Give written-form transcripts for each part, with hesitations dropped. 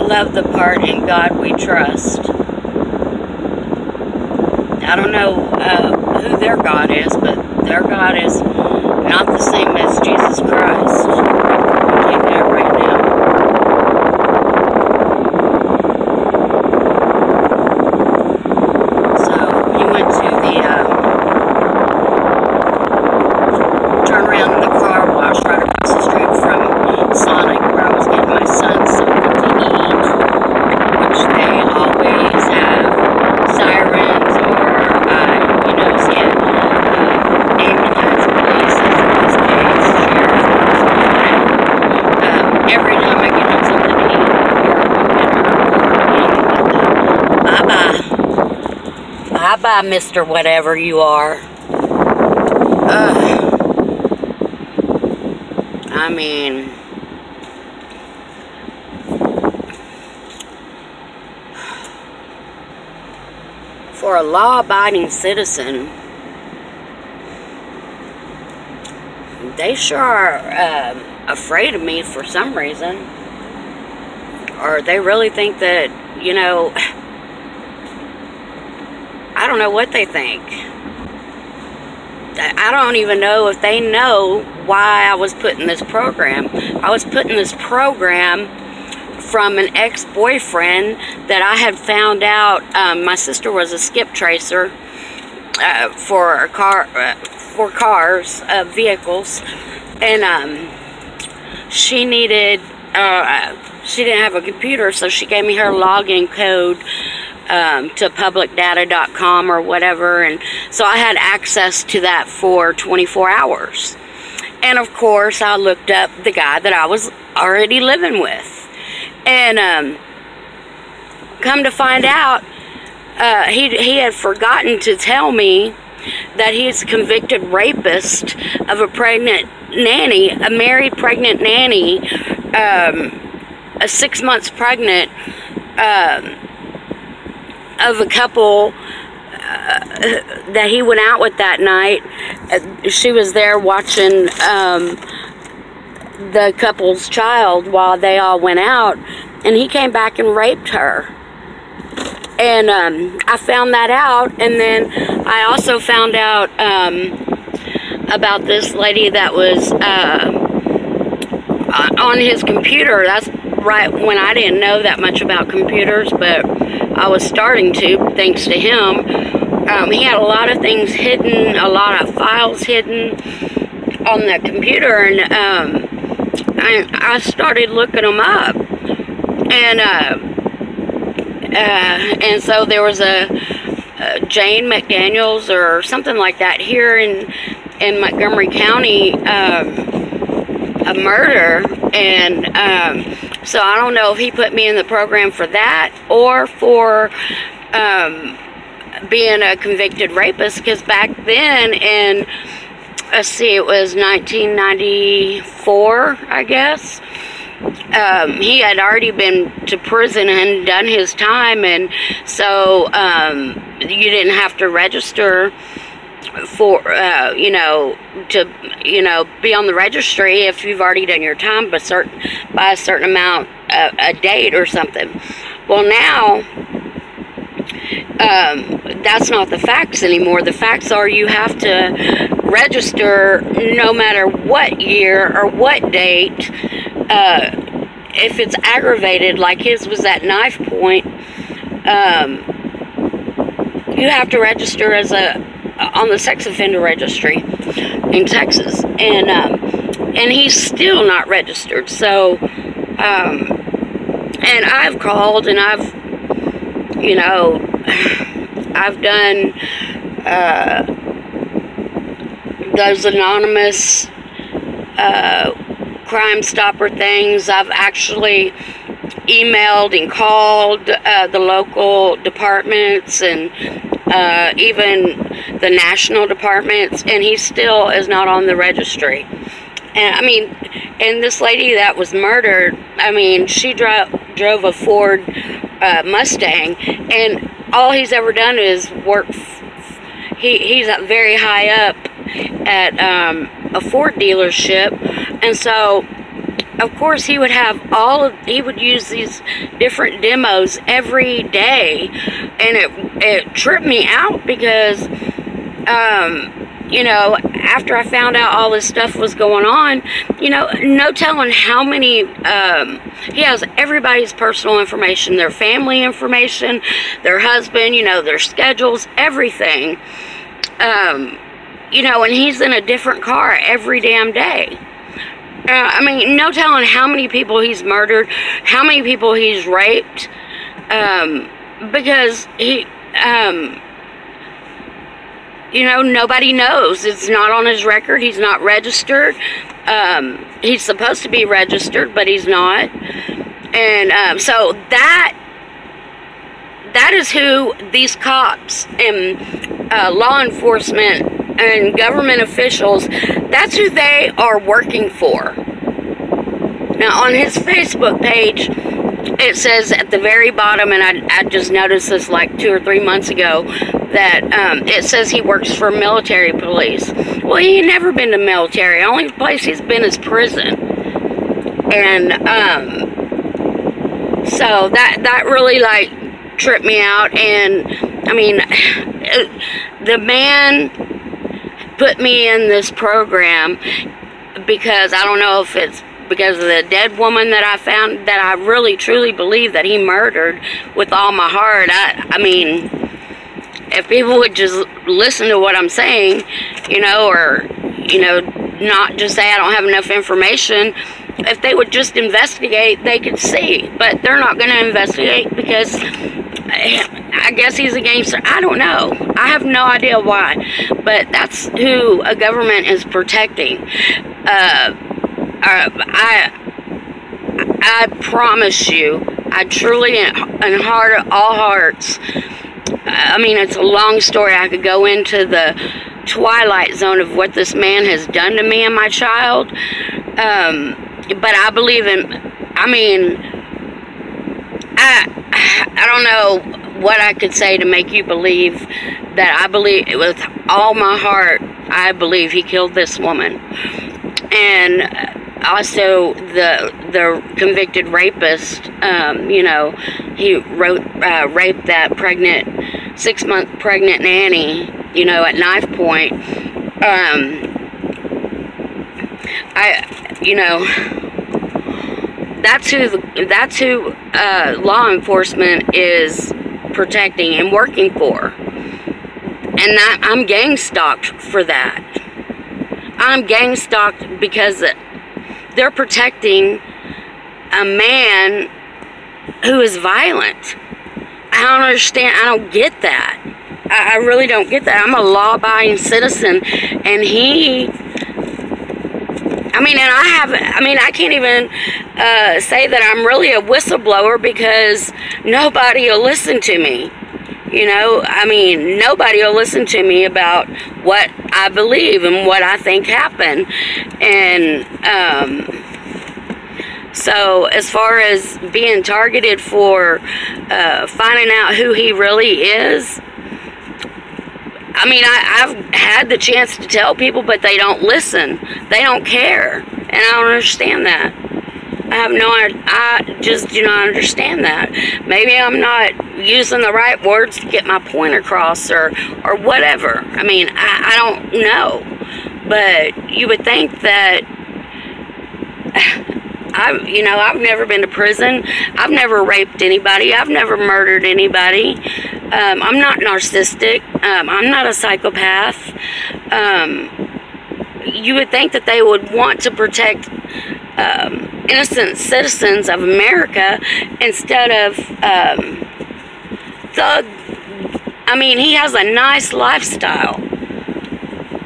love the part "In God We Trust." I don't know who their God is, but their God is not the same as Jesus Christ. I'll tell you that right now. So he went to the turn around in the car wash right across the street from Sonic, where I was getting my son something to eat, which they always have sirens or ambulance, police, in this case, sheriff, every time I get him something to eat, or anything like that. Bye-bye. Bye-bye, Mr. Whatever you are. I mean, for a law-abiding citizen, they sure are afraid of me for some reason. Or they really think that, you know, I don't know what they think. I don't even know if they know why I was put in this program. I was put in this program from an ex-boyfriend that I had found out. My sister was a skip tracer for cars, vehicles, and she needed. She didn't have a computer, so she gave me her login code to publicdata.com or whatever, and so I had access to that for 24 hours. And of course, I looked up the guy that I was already living with, and come to find out, he had forgotten to tell me that he's a convicted rapist of a pregnant nanny, a married pregnant nanny, 6 months pregnant, of a couple that he went out with that night. She was there watching the couple's child while they all went out, and he came back and raped her. And I found that out, and then I also found out about this lady that was on his computer. That's right when I didn't know that much about computers, but I was starting to, thanks to him. He had a lot of things hidden, a lot of files hidden on the computer, and I started looking them up, and so there was a Jane McDaniels or something like that here in Montgomery County, a murder, and so I don't know if he put me in the program for that or for being a convicted rapist, because back then in, let's see, it was 1994, I guess. He had already been to prison and done his time, and so you didn't have to register for, you know, to, you know, be on the registry if you've already done your time by a certain amount, a date or something. Well, now, that's not the facts anymore. The facts are you have to register no matter what year or what date. If it's aggravated, like his was at knife point, you have to register as on the sex offender registry in Texas, and he's still not registered. So, and I've called, and I've, you know, I've done those anonymous Crime Stopper things. I've actually emailed and called the local departments and even the national departments, and he still is not on the registry. And I mean, and this lady that was murdered, I mean, she drove a Ford Mustang, and all he's ever done is work. He's very high up at a Ford dealership, and so of course, he would have he would use these different demos every day, and it tripped me out because, you know, after I found out all this stuff was going on, you know, no telling how many, he has everybody's personal information, their family information, their husband, you know, their schedules, everything, you know, and he's in a different car every damn day. I mean, no telling how many people he's murdered, how many people he's raped, because he, you know, nobody knows. It's not on his record. He's not registered. He's supposed to be registered, but he's not. And so that is who these cops and law enforcement and government officials, that's who they are working for. Now, on his Facebook page, it says at the very bottom, and I just noticed this like 2 or 3 months ago, that it says he works for military police. Well, he ain't never been to military. The only place he's been is prison. And so that really like tripped me out. And I mean, the man put me in this program because I don't know if it's because of the dead woman that I found, that I really truly believe that he murdered with all my heart. I mean, if people would just listen to what I'm saying, you know, or, you know, not just say I don't have enough information, if they would just investigate, they could see. But they're not going to investigate because I guess he's a gangster. I don't know. I have no idea why. But that's who a government is protecting. I promise you, I truly, in heart of all hearts, I mean, it's a long story. I could go into the twilight zone of what this man has done to me and my child. But I believe in, I mean, I don't know what I could say to make you believe that I believe, with all my heart, I believe he killed this woman. And also the convicted rapist, you know, he raped that pregnant, 6-month pregnant nanny, you know, at knife point. You know, that's who law enforcement is protecting and working for. And that I'm gang-stalked for that. I'm gang-stalked because they're protecting a man who is violent. I don't understand. I don't get that. I really don't get that. I'm a law-abiding citizen, and he, I mean, and I can't even say that I'm really a whistleblower because nobody will listen to me. You know, I mean, nobody will listen to me about what I believe and what I think happened. And so as far as being targeted for finding out who he really is, I mean, I've had the chance to tell people, but they don't listen. They don't care. And I don't understand that. I just do not understand that. Maybe I'm not using the right words to get my point across, or whatever. I mean, I don't know. But you would think that, you know, I've never been to prison. I've never raped anybody. I've never murdered anybody. I'm not narcissistic. I'm not a psychopath. You would think that they would want to protect innocent citizens of America instead of I mean, he has a nice lifestyle.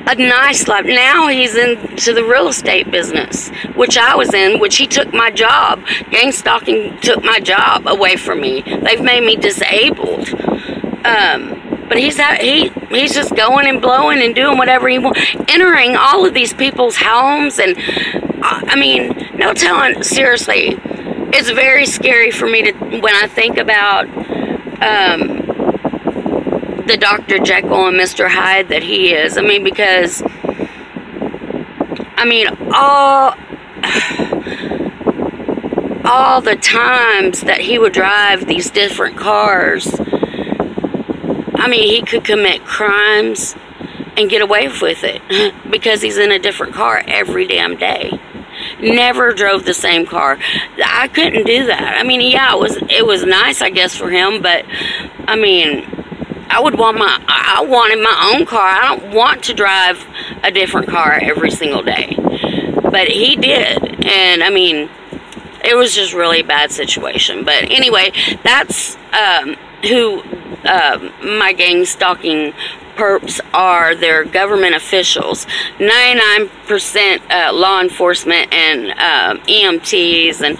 A nice life. Now he's into the real estate business, which I was in, which he took my job. Gang stalking took my job away from me. They've made me disabled. But he's just going and blowing and doing whatever he wants, entering all of these people's homes. And I mean, no telling, seriously, it's very scary for me to, when I think about the Dr. Jekyll and Mr. Hyde that he is. I mean, because, I mean, all the times that he would drive these different cars, I mean, he could commit crimes and get away with it because he's in a different car every damn day. Never drove the same car. I couldn't do that. I mean, yeah, it was nice, I guess, for him, but I mean, I wanted my own car. I don't want to drive a different car every single day. But he did. And I mean, it was just really a bad situation. But anyway, that's who my gang stalking perps are. They're government officials. 99% law enforcement and EMTs, and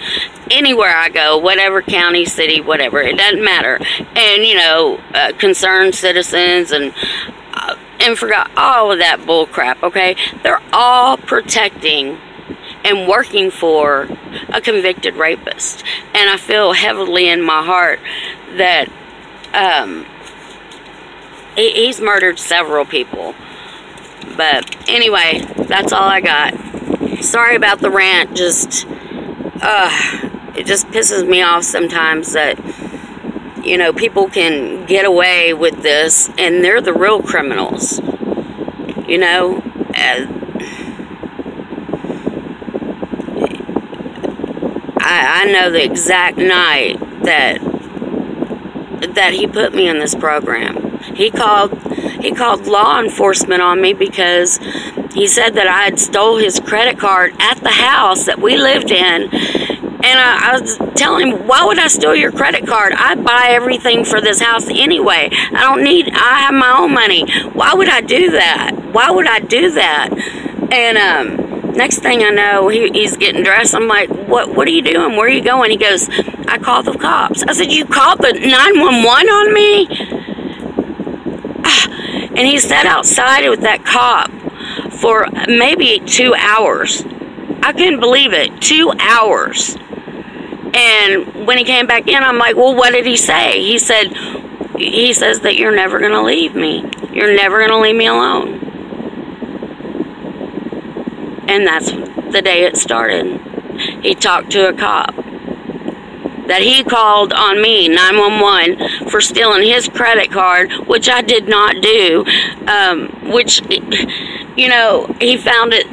anywhere I go, whatever county, city, whatever, it doesn't matter. And, you know, concerned citizens and forgot all of that bull crap, okay? They're all protecting and working for a convicted rapist. And I feel heavily in my heart that he's murdered several people. But anyway, that's all I got. Sorry about the rant. Just it just pisses me off sometimes that, you know, people can get away with this and they're the real criminals. You know, I know the exact night that he put me in this program. He called law enforcement on me because he said that I had stole his credit card at the house that we lived in. And I was telling him, why would I steal your credit card? I buy everything for this house anyway. I have my own money. Why would I do that? Why would I do that? And next thing I know, he's getting dressed. I'm like, what are you doing? Where are you going? He goes, I called the cops. I said, you called the 911 on me? And he sat outside with that cop for maybe 2 hours. I couldn't believe it. 2 hours. And when he came back in, I'm like, well, what did he say? He says that you're never going to leave me. You're never going to leave me alone. And that's the day it started. He talked to a cop that he called on me, 911, for stealing his credit card, which I did not do, which, you know, he found it,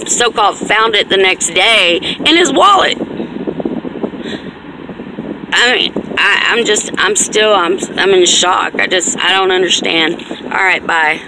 so-called found it the next day in his wallet. I mean, I'm in shock. I don't understand. All right, bye.